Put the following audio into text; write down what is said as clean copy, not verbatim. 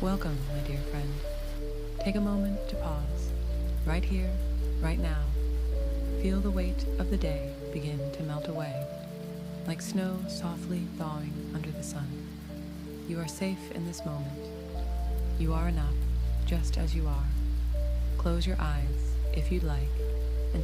Welcome, my dear friend. Take a moment to pause, right here, right now. Feel the weight of the day begin to melt away, like snow softly thawing under the sun. You are safe in this moment. You are enough, just as you are. Close your eyes, if you'd like,